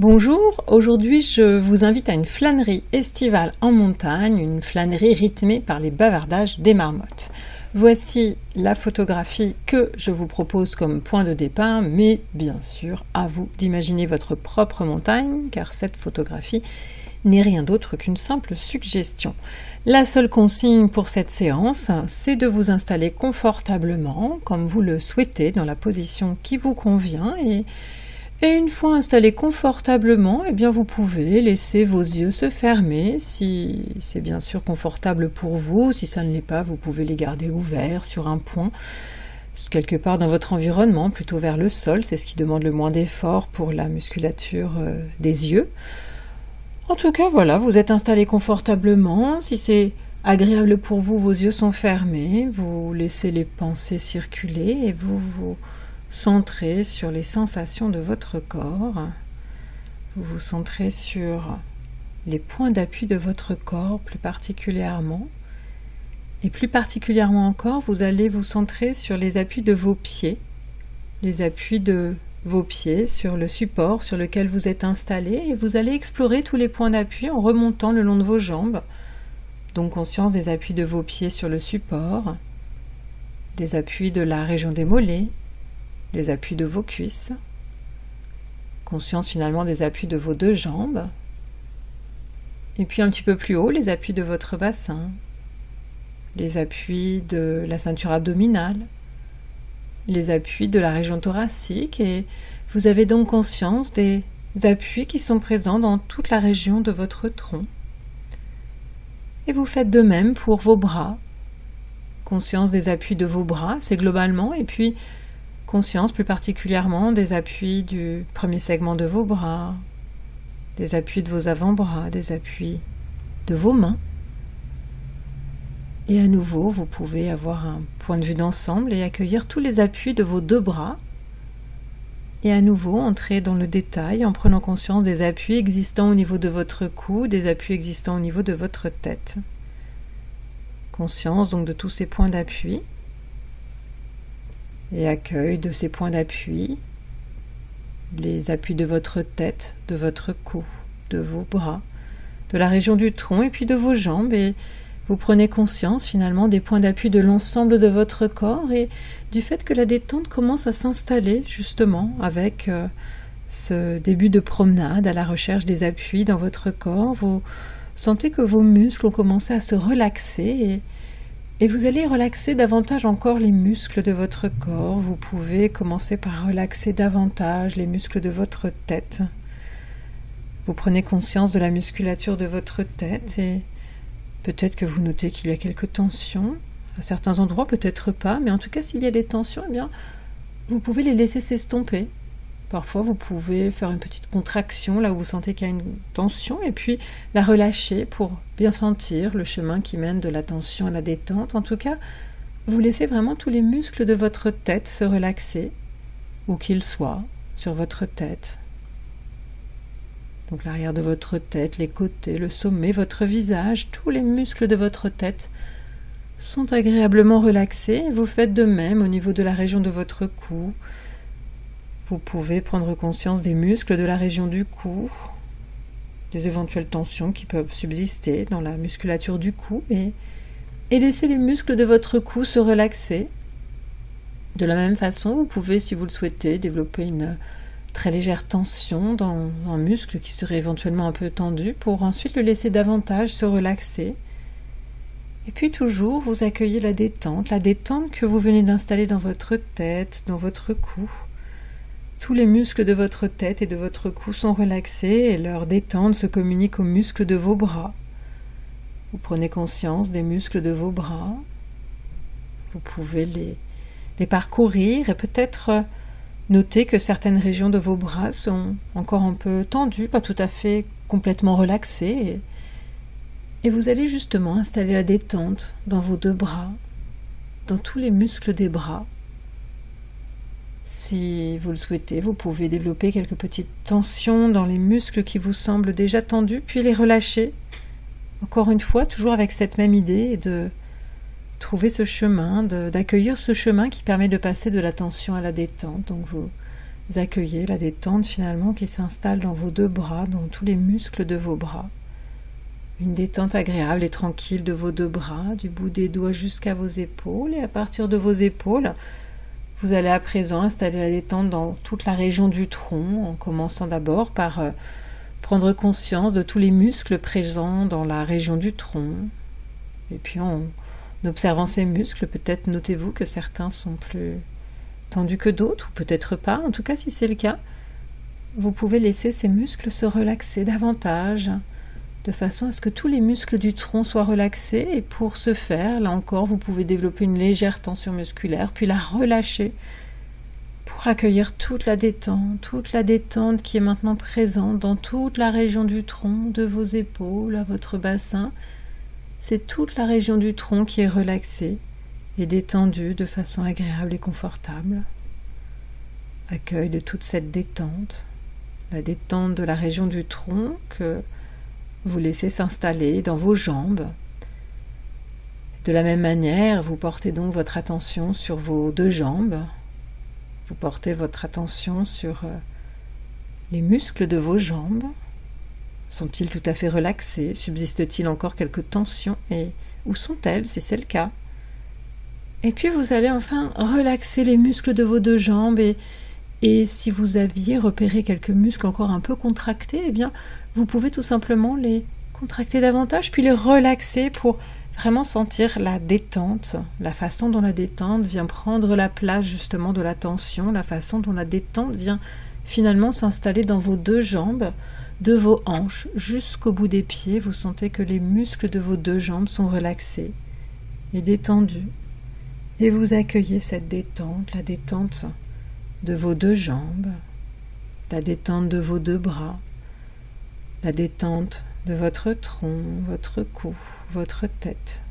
Bonjour, aujourd'hui je vous invite à une flânerie estivale en montagne, une flânerie rythmée par les bavardages des marmottes. Voici la photographie que je vous propose comme point de départ, mais bien sûr à vous d'imaginer votre propre montagne, car cette photographie n'est rien d'autre qu'une simple suggestion. La seule consigne pour cette séance, c'est de vous installer confortablement, comme vous le souhaitez, dans la position qui vous convient et une fois installé confortablement, eh bien vous pouvez laisser vos yeux se fermer si c'est bien sûr confortable pour vous. Si ça ne l'est pas, vous pouvez les garder ouverts sur un point, quelque part dans votre environnement, plutôt vers le sol. C'est ce qui demande le moins d'effort pour la musculature des yeux. En tout cas, voilà, vous êtes installé confortablement. Si c'est agréable pour vous, vos yeux sont fermés. Vous laissez les pensées circuler et vous vous centrez sur les sensations de votre corps. Vous vous centrez sur les points d'appui de votre corps plus particulièrement. Et plus particulièrement encore, vous allez vous centrer sur les appuis de vos pieds. Les appuis de vos pieds sur le support sur lequel vous êtes installé. Et vous allez explorer tous les points d'appui en remontant le long de vos jambes. Donc conscience des appuis de vos pieds sur le support, des appuis de la région des mollets, les appuis de vos cuisses, conscience finalement des appuis de vos deux jambes, et puis un petit peu plus haut, les appuis de votre bassin, les appuis de la ceinture abdominale, les appuis de la région thoracique, et vous avez donc conscience des appuis qui sont présents dans toute la région de votre tronc. Et vous faites de même pour vos bras, conscience des appuis de vos bras, c'est globalement, et puis conscience plus particulièrement des appuis du premier segment de vos bras, des appuis de vos avant-bras, des appuis de vos mains. Et à nouveau, vous pouvez avoir un point de vue d'ensemble et accueillir tous les appuis de vos deux bras. Et à nouveau, entrer dans le détail en prenant conscience des appuis existants au niveau de votre cou, des appuis existants au niveau de votre tête. Conscience donc de tous ces points d'appui. Et accueil de ces points d'appui, les appuis de votre tête, de votre cou, de vos bras, de la région du tronc et puis de vos jambes, et vous prenez conscience finalement des points d'appui de l'ensemble de votre corps et du fait que la détente commence à s'installer justement avec ce début de promenade à la recherche des appuis dans votre corps. Vous sentez que vos muscles ont commencé à se relaxer et vous allez relaxer davantage encore les muscles de votre corps. Vous pouvez commencer par relaxer davantage les muscles de votre tête. Vous prenez conscience de la musculature de votre tête et peut-être que vous notez qu'il y a quelques tensions. À certains endroits, peut-être pas, mais en tout cas, s'il y a des tensions, eh bien, vous pouvez les laisser s'estomper. Parfois, vous pouvez faire une petite contraction là où vous sentez qu'il y a une tension et puis la relâcher pour bien sentir le chemin qui mène de la tension à la détente. En tout cas, vous laissez vraiment tous les muscles de votre tête se relaxer, où qu'ils soient, sur votre tête. Donc l'arrière de votre tête, les côtés, le sommet, votre visage, tous les muscles de votre tête sont agréablement relaxés. Vous faites de même au niveau de la région de votre cou. Vous pouvez prendre conscience des muscles de la région du cou, des éventuelles tensions qui peuvent subsister dans la musculature du cou et laisser les muscles de votre cou se relaxer. De la même façon, vous pouvez, si vous le souhaitez, développer une très légère tension dans un muscle qui serait éventuellement un peu tendu pour ensuite le laisser davantage se relaxer. Et puis toujours, vous accueillez la détente que vous venez d'installer dans votre tête, dans votre cou. Tous les muscles de votre tête et de votre cou sont relaxés et leur détente se communique aux muscles de vos bras. Vous prenez conscience des muscles de vos bras. Vous pouvez les parcourir et peut-être noter que certaines régions de vos bras sont encore un peu tendues, pas tout à fait complètement relaxées. Et vous allez justement installer la détente dans vos deux bras, dans tous les muscles des bras. Si vous le souhaitez, vous pouvez développer quelques petites tensions dans les muscles qui vous semblent déjà tendus, puis les relâcher. Encore une fois, toujours avec cette même idée de trouver ce chemin, d'accueillir ce chemin qui permet de passer de la tension à la détente. Donc vous accueillez la détente finalement qui s'installe dans vos 2 bras, dans tous les muscles de vos bras. Une détente agréable et tranquille de vos 2 bras, du bout des doigts jusqu'à vos épaules. Et à partir de vos épaules, vous allez à présent installer la détente dans toute la région du tronc, en commençant d'abord par prendre conscience de tous les muscles présents dans la région du tronc. Et puis en observant ces muscles, peut-être notez-vous que certains sont plus tendus que d'autres, ou peut-être pas. En tout cas, si c'est le cas, vous pouvez laisser ces muscles se relaxer davantage, de façon à ce que tous les muscles du tronc soient relaxés. Et pour ce faire, là encore, vous pouvez développer une légère tension musculaire, puis la relâcher pour accueillir toute la détente qui est maintenant présente dans toute la région du tronc, de vos épaules à votre bassin. C'est toute la région du tronc qui est relaxée et détendue de façon agréable et confortable. Accueil de toute cette détente, la détente de la région du tronc que vous laissez s'installer dans vos jambes. De la même manière, vous portez donc votre attention sur vos 2 jambes. Vous portez votre attention sur les muscles de vos jambes. Sont-ils tout à fait relaxés? Subsiste-t-il encore quelques tensions? Et où sont-elles, si c'est le cas? Et puis vous allez enfin relaxer les muscles de vos 2 jambes et si vous aviez repéré quelques muscles encore un peu contractés, eh bien, vous pouvez tout simplement les contracter davantage, puis les relaxer pour vraiment sentir la détente, la façon dont la détente vient prendre la place justement de la tension, la façon dont la détente vient finalement s'installer dans vos 2 jambes, de vos hanches jusqu'au bout des pieds. Vous sentez que les muscles de vos 2 jambes sont relaxés et détendus. Et vous accueillez cette détente, la détente de vos 2 jambes, la détente de vos 2 bras, la détente de votre tronc, votre cou, votre tête.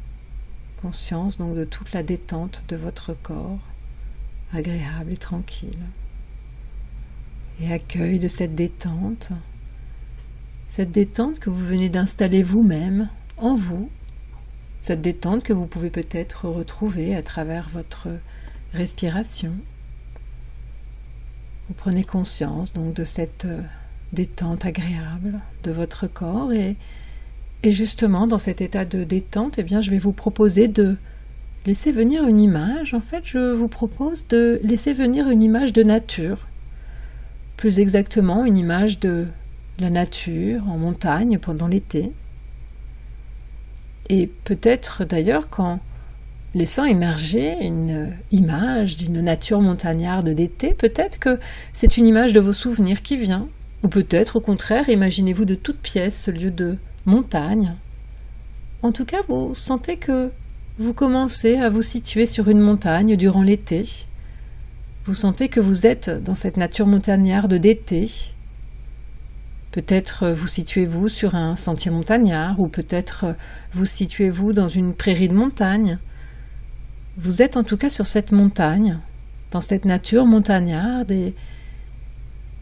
Conscience donc de toute la détente de votre corps, agréable et tranquille. Et accueil de cette détente que vous venez d'installer vous-même en vous, cette détente que vous pouvez peut-être retrouver à travers votre respiration. Vous prenez conscience donc de cette détente agréable de votre corps et justement dans cet état de détente, eh bien, je vais vous proposer de laisser venir une image. En fait, je vous propose de laisser venir une image de nature, plus exactement une image de la nature en montagne pendant l'été. Et peut-être d'ailleurs qu'en laissant émerger une image d'une nature montagnarde d'été, peut-être que c'est une image de vos souvenirs qui vient. Ou peut-être au contraire, imaginez-vous de toute pièce ce lieu de montagne. En tout cas, vous sentez que vous commencez à vous situer sur une montagne durant l'été. Vous sentez que vous êtes dans cette nature montagnarde d'été. Peut-être vous situez-vous sur un sentier montagnard, ou peut-être vous situez-vous dans une prairie de montagne. Vous êtes en tout cas sur cette montagne, dans cette nature montagnarde, et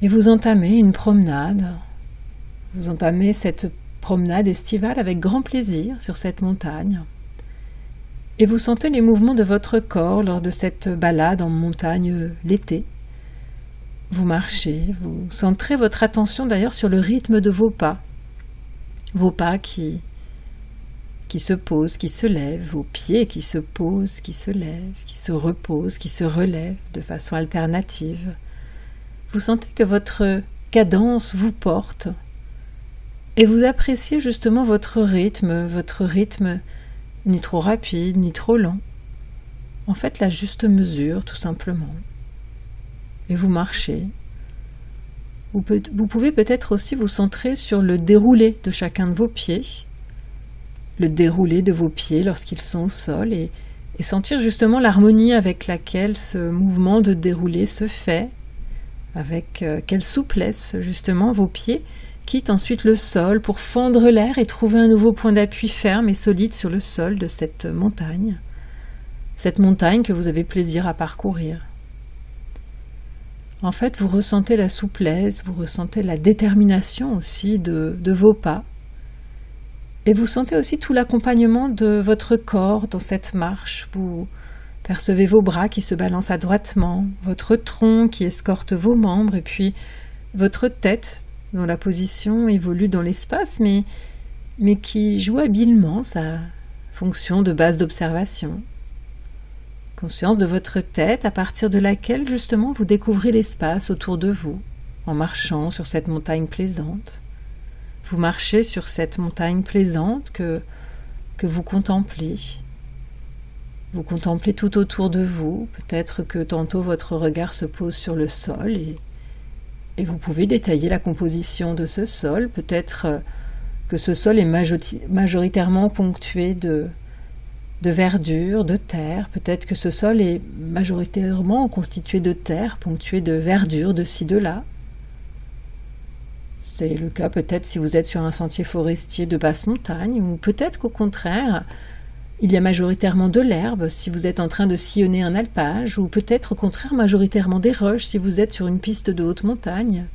vous entamez une promenade. Vous entamez cette promenade estivale avec grand plaisir sur cette montagne. Et vous sentez les mouvements de votre corps lors de cette balade en montagne l'été. Vous marchez, vous centrez votre attention d'ailleurs sur le rythme de vos pas qui se posent, qui se lèvent, vos pieds qui se posent, qui se lèvent, qui se reposent, qui se relèvent de façon alternative. Vous sentez que votre cadence vous porte et vous appréciez justement votre rythme ni trop rapide, ni trop lent. En fait, la juste mesure, tout simplement. Et vous marchez. Vous pouvez peut-être aussi vous centrer sur le déroulé de chacun de vos pieds, le déroulé de vos pieds lorsqu'ils sont au sol, et sentir justement l'harmonie avec laquelle ce mouvement de déroulé se fait, avec quelle souplesse justement vos pieds quittent ensuite le sol pour fendre l'air et trouver un nouveau point d'appui ferme et solide sur le sol de cette montagne que vous avez plaisir à parcourir. En fait, vous ressentez la souplesse, vous ressentez la détermination aussi de vos pas, et vous sentez aussi tout l'accompagnement de votre corps dans cette marche. Vous Percevez vos bras qui se balancent adroitement, votre tronc qui escorte vos membres, et puis votre tête dont la position évolue dans l'espace, mais qui joue habilement sa fonction de base d'observation. Conscience de votre tête à partir de laquelle justement vous découvrez l'espace autour de vous en marchant sur cette montagne plaisante. Vous marchez sur cette montagne plaisante que vous contemplez. Vous contemplez tout autour de vous, peut-être que tantôt votre regard se pose sur le sol et vous pouvez détailler la composition de ce sol, peut-être que ce sol est majoritairement ponctué de verdure, de terre, peut-être que ce sol est majoritairement constitué de terre, ponctué de verdure de ci, de là. C'est le cas peut-être si vous êtes sur un sentier forestier de basse montagne, ou peut-être qu'au contraire, il y a majoritairement de l'herbe si vous êtes en train de sillonner un alpage, ou peut-être au contraire majoritairement des roches si vous êtes sur une piste de haute montagne.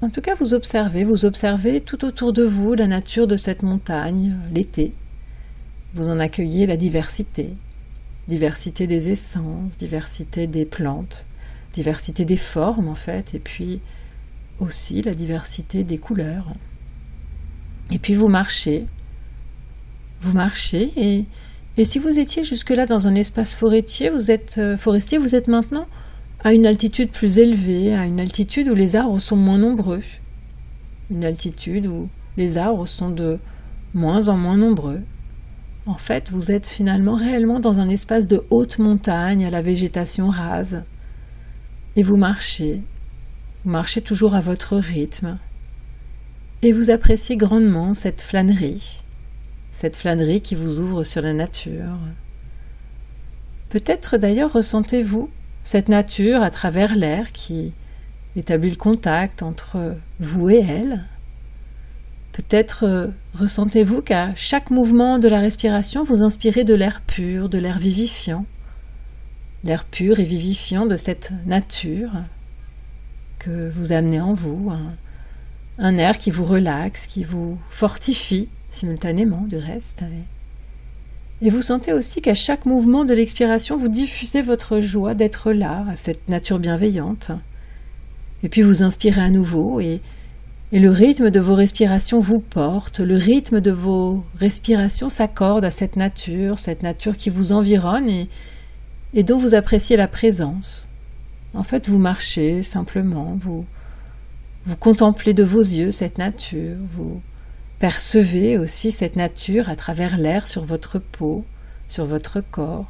En tout cas, vous observez tout autour de vous la nature de cette montagne, l'été. Vous en accueillez la diversité des essences, diversité des plantes, diversité des formes en fait, et puis aussi la diversité des couleurs. Et puis vous marchez, et si vous étiez jusque-là dans un espace forestier, vous êtes maintenant à une altitude plus élevée, à une altitude où les arbres sont moins nombreux, une altitude où les arbres sont de moins en moins nombreux. En fait, vous êtes finalement réellement dans un espace de haute montagne à la végétation rase, et vous marchez toujours à votre rythme, et vous appréciez grandement cette flânerie qui vous ouvre sur la nature. Peut-être d'ailleurs ressentez-vous cette nature à travers l'air qui établit le contact entre vous et elle. Peut-être ressentez-vous qu'à chaque mouvement de la respiration, vous inspirez de l'air pur, de l'air vivifiant. L'air pur et vivifiant de cette nature que vous amenez en vous, un air qui vous relaxe, qui vous fortifie simultanément du reste. Et vous sentez aussi qu'à chaque mouvement de l'expiration, vous diffusez votre joie d'être là, à cette nature bienveillante. Et puis vous inspirez à nouveau et le rythme de vos respirations vous porte, le rythme de vos respirations s'accorde à cette nature qui vous environne et dont vous appréciez la présence. En fait, vous marchez simplement, vous contemplez de vos yeux cette nature, vous percevez aussi cette nature à travers l'air sur votre peau, sur votre corps.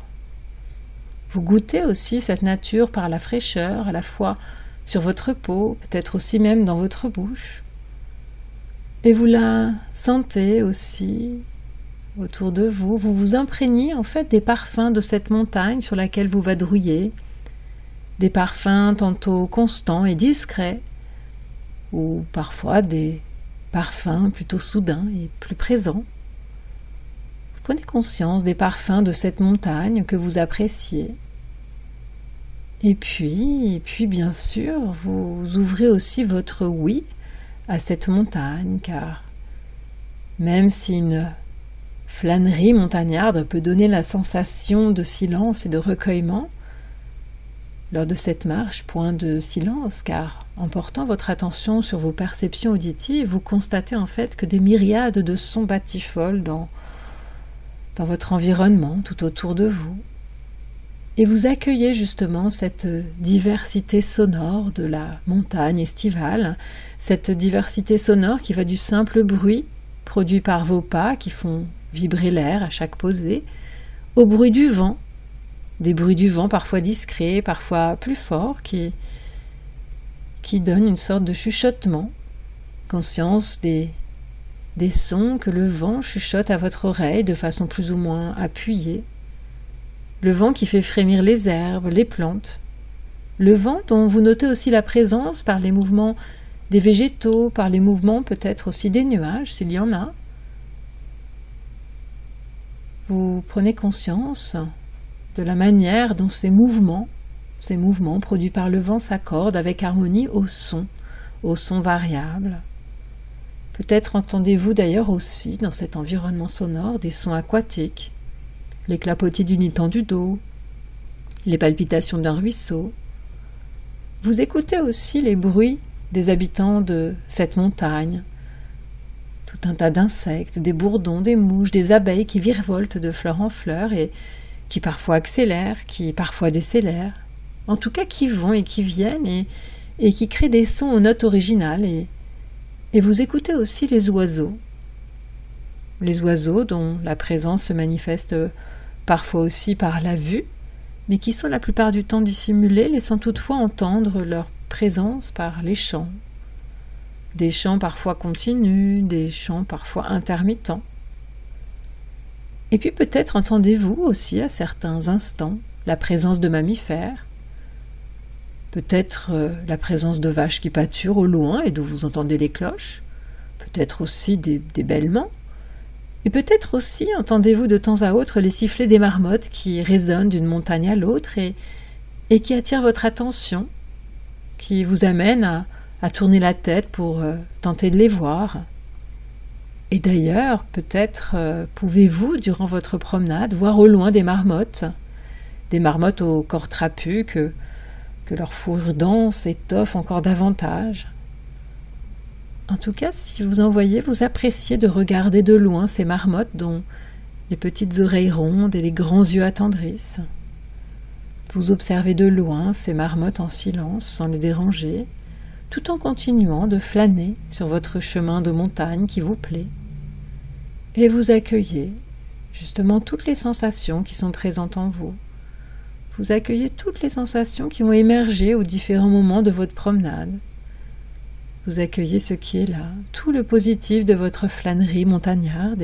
Vous goûtez aussi cette nature par la fraîcheur, à la fois sur votre peau, peut-être aussi même dans votre bouche. Et vous la sentez aussi autour de vous. Vous vous imprégnez en fait des parfums de cette montagne sur laquelle vous vadrouillez, des parfums tantôt constants et discrets, ou parfois des parfums plutôt soudains et plus présents. Vous prenez conscience des parfums de cette montagne que vous appréciez. Et puis bien sûr, vous ouvrez aussi votre oui à cette montagne, car même si une flânerie montagnarde peut donner la sensation de silence et de recueillement, lors de cette marche, point de silence, car en portant votre attention sur vos perceptions auditives, vous constatez en fait que des myriades de sons batifolent dans votre environnement, tout autour de vous. Et vous accueillez justement cette diversité sonore de la montagne estivale, cette diversité sonore qui va du simple bruit produit par vos pas qui font vibrer l'air à chaque posée, au bruit du vent, des bruits du vent parfois discrets, parfois plus forts, qui donnent une sorte de chuchotement, conscience des sons que le vent chuchote à votre oreille de façon plus ou moins appuyée, le vent qui fait frémir les herbes, les plantes, le vent dont vous notez aussi la présence par les mouvements des végétaux, par les mouvements peut-être aussi des nuages, s'il y en a. Vous prenez conscience de la manière dont ces mouvements produits par le vent s'accordent avec harmonie au son variable. Peut-être entendez-vous d'ailleurs aussi dans cet environnement sonore des sons aquatiques, les clapotis du nitan du dos, les palpitations d'un ruisseau. Vous écoutez aussi les bruits des habitants de cette montagne, tout un tas d'insectes, des bourdons, des mouches, des abeilles qui virevoltent de fleur en fleur et qui parfois accélèrent, qui parfois décélèrent, en tout cas qui vont et qui viennent et qui créent des sons aux notes originales. Et vous écoutez aussi les oiseaux dont la présence se manifeste parfois aussi par la vue, mais qui sont la plupart du temps dissimulés, laissant toutefois entendre leur présence par les chants. Des chants parfois continus, des chants parfois intermittents. Et puis peut-être entendez-vous aussi à certains instants la présence de mammifères, peut-être la présence de vaches qui pâturent au loin et d'où vous entendez les cloches, peut-être aussi des bêlements, et peut-être aussi entendez-vous de temps à autre les sifflets des marmottes qui résonnent d'une montagne à l'autre et qui attirent votre attention, qui vous amènent à tourner la tête pour tenter de les voir. Et d'ailleurs, peut-être pouvez-vous, durant votre promenade, voir au loin des marmottes au corps trapu que leur fourrure dense étoffe encore davantage. En tout cas, si vous en voyez, vous appréciez de regarder de loin ces marmottes dont les petites oreilles rondes et les grands yeux attendrissent. Vous observez de loin ces marmottes en silence, sans les déranger, tout en continuant de flâner sur votre chemin de montagne qui vous plaît. Et vous accueillez justement toutes les sensations qui sont présentes en vous. Vous accueillez toutes les sensations qui ont émergé aux différents moments de votre promenade. Vous accueillez ce qui est là, tout le positif de votre flânerie montagnarde.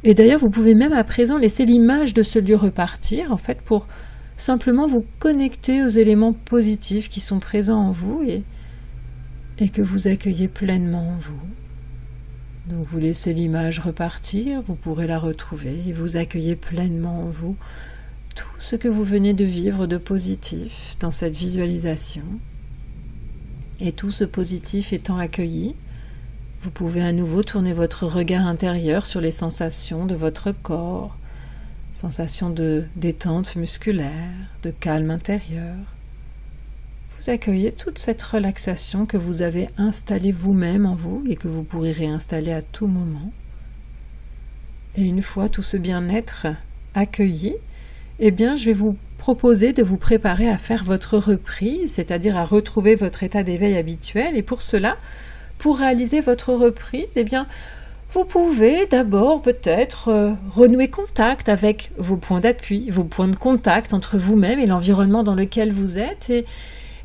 Et d'ailleurs, vous pouvez même à présent laisser l'image de ce lieu repartir, en fait, pour simplement vous connecter aux éléments positifs qui sont présents en vous et que vous accueillez pleinement en vous. Donc vous laissez l'image repartir, vous pourrez la retrouver et vous accueillez pleinement en vous tout ce que vous venez de vivre de positif dans cette visualisation. Et tout ce positif étant accueilli, vous pouvez à nouveau tourner votre regard intérieur sur les sensations de votre corps, sensations de détente musculaire, de calme intérieur. Vous accueillez toute cette relaxation que vous avez installée vous-même en vous et que vous pourrez réinstaller à tout moment. Et une fois tout ce bien-être accueilli, eh bien, je vais vous proposer de vous préparer à faire votre reprise, c'est-à-dire à retrouver votre état d'éveil habituel. Et pour cela, pour réaliser votre reprise, eh bien, vous pouvez d'abord peut-être renouer contact avec vos points d'appui, vos points de contact entre vous-même et l'environnement dans lequel vous êtes.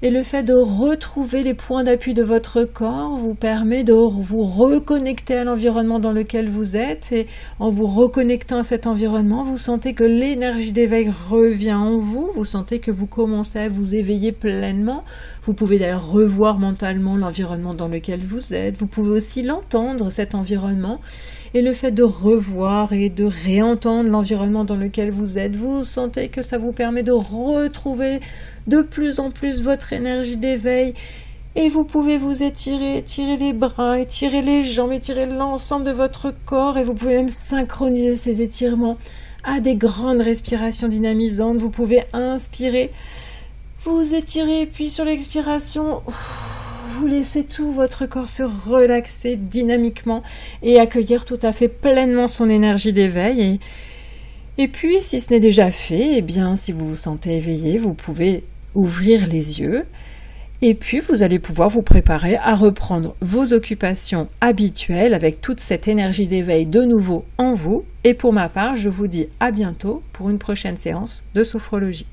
Et le fait de retrouver les points d'appui de votre corps vous permet de vous reconnecter à l'environnement dans lequel vous êtes. Et en vous reconnectant à cet environnement, vous sentez que l'énergie d'éveil revient en vous. Vous sentez que vous commencez à vous éveiller pleinement. Vous pouvez d'ailleurs revoir mentalement l'environnement dans lequel vous êtes. Vous pouvez aussi l'entendre, cet environnement. Et le fait de revoir et de réentendre l'environnement dans lequel vous êtes, vous sentez que ça vous permet de retrouver de plus en plus votre énergie d'éveil. Et vous pouvez vous étirer, étirer les bras, étirer les jambes, étirer l'ensemble de votre corps. Et vous pouvez même synchroniser ces étirements à des grandes respirations dynamisantes. Vous pouvez inspirer, vous étirez, puis sur l'expiration, vous laissez tout votre corps se relaxer dynamiquement et accueillir tout à fait pleinement son énergie d'éveil. Et puis, si ce n'est déjà fait, eh bien, si vous vous sentez éveillé, vous pouvez ouvrir les yeux et puis vous allez pouvoir vous préparer à reprendre vos occupations habituelles avec toute cette énergie d'éveil de nouveau en vous. Et pour ma part, je vous dis à bientôt pour une prochaine séance de sophrologie.